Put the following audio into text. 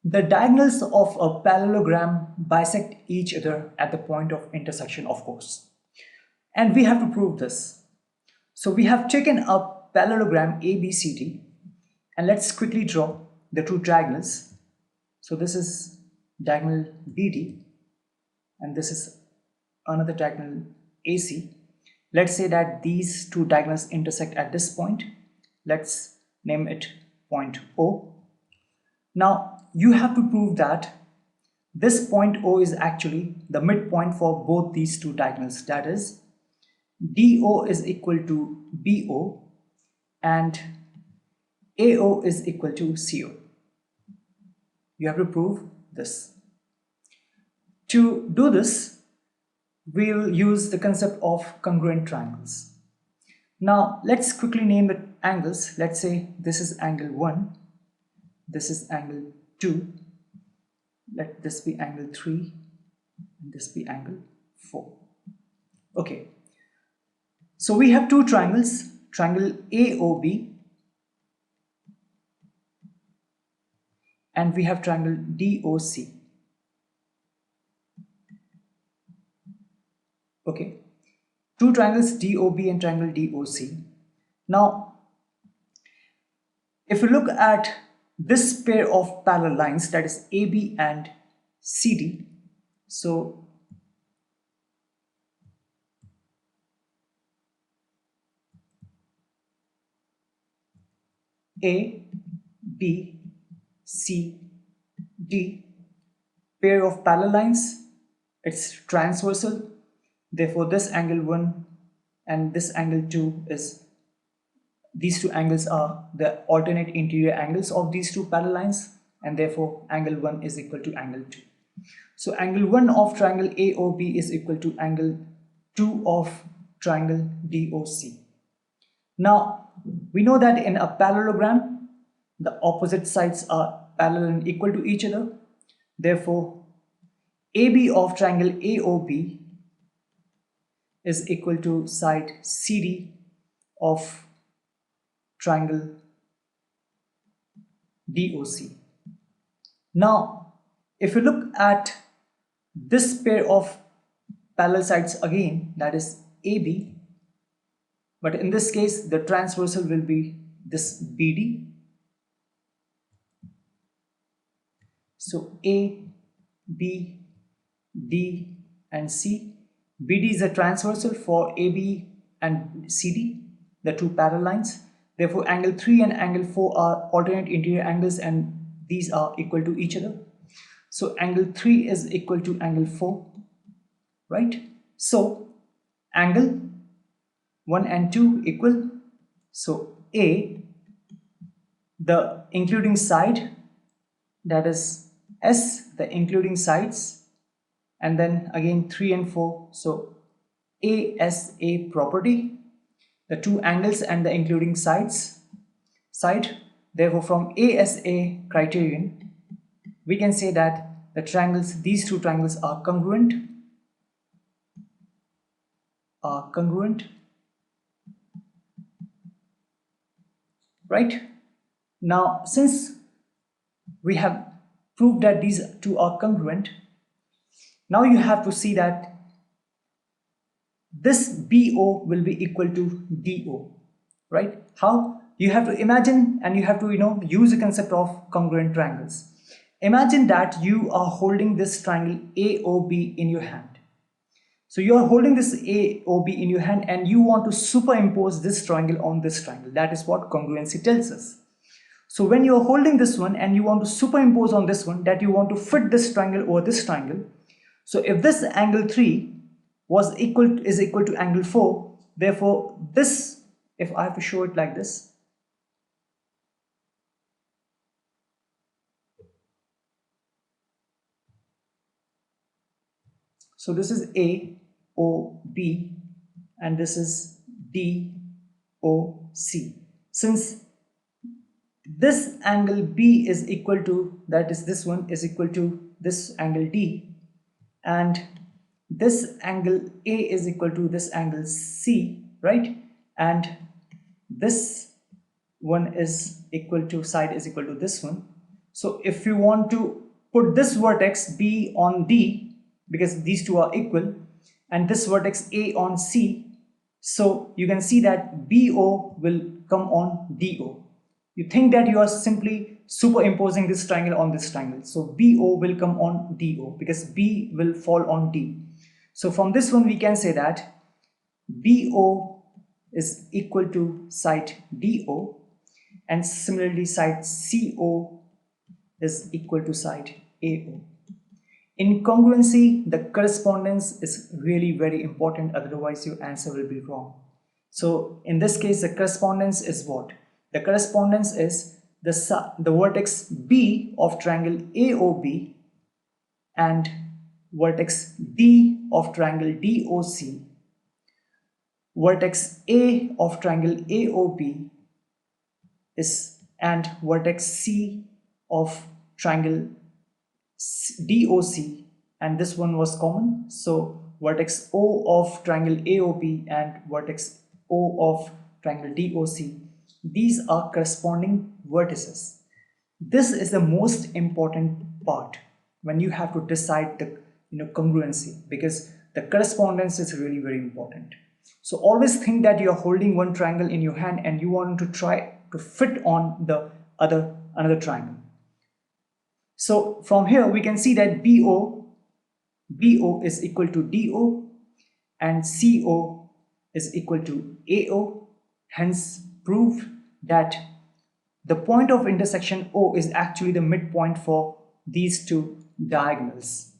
The diagonals of a parallelogram bisect each other at the point of intersection, of course. And we have to prove this. So we have taken a parallelogram ABCD and let's quickly draw the two diagonals. So this is diagonal BD and this is another diagonal AC. Let's say that these two diagonals intersect at this point. Let's name it point O. Now you have to prove that this point O is actually the midpoint for both these two diagonals. That is, DO is equal to BO and AO is equal to CO. You have to prove this. To do this, we'll use the concept of congruent triangles. Now let's quickly name the angles. Let's say this is angle 1, this is angle 2, let this be angle 3, and this be angle 4. Okay, so we have two triangles, triangle AOB and we have triangle DOC. Okay, two triangles DOB and triangle DOC. Now if you look at this pair of parallel lines, that is AB and CD, so A, B, C, D, pair of parallel lines, it's transversal. Therefore this angle 1 and this angle 2 is, these two angles are the alternate interior angles of these two parallel lines, and therefore angle 1 is equal to angle 2. So angle 1 of triangle AOB is equal to angle 2 of triangle DOC. Now we know that in a parallelogram the opposite sides are parallel and equal to each other. Therefore AB of triangle AOB is equal to side CD of triangle DOC. Now if you look at this pair of parallel sides again, that is AB, but in this case the transversal will be this BD. So A, B, D and C. BD is a transversal for AB and CD, the two parallel lines. Therefore angle 3 and angle 4 are alternate interior angles and these are equal to each other. So angle 3 is equal to angle 4, right? So angle 1 and 2 equal. So A, the including side, that is S, the including sides, and then again 3 and 4. So ASA property, the two angles and the including side. Therefore from ASA criterion we can say that the triangles, these two triangles are congruent, right? Now since we have proved that these two are congruent, now you have to see that this BO will be equal to DO, right? How? You have to imagine and you have to use the concept of congruent triangles. Imagine that you are holding this triangle AOB in your hand. So you are holding this AOB in your hand and you want to superimpose this triangle on this triangle. That is what congruency tells us. So when you are holding this one and you want to superimpose on this one, that you want to fit this triangle over this triangle. So if this angle 3 is equal to angle 4, therefore this, if I have to show it like this, so this is AOB and this is DOC. Since this angle B is equal to, that is this one is equal to this angle D, and this angle A is equal to this angle C, right? And this one is equal to, side is equal to this one. So if you want to put this vertex B on D, because these two are equal, and this vertex A on C, so you can see that BO will come on DO. You think that you are simply superimposing this triangle on this triangle. So BO will come on DO because B will fall on D. So from this one we can say that BO is equal to side DO, and similarly side CO is equal to side AO. In congruency, the correspondence is really very important, otherwise your answer will be wrong. So in this case, the correspondence is what? The correspondence is the vertex B of triangle AOB and vertex D of triangle DOC, vertex A of triangle AOB is, and vertex C of triangle DOC, and this one was common, so vertex O of triangle AOB and vertex O of triangle DOC, these are corresponding vertices. This is the most important part when you have to decide the congruency, because the correspondence is really very important. So always think that you are holding one triangle in your hand and you want to try to fit on the another triangle. So from here we can see that BO is equal to DO and CO is equal to AO, hence prove that the point of intersection O is actually the midpoint for these two diagonals.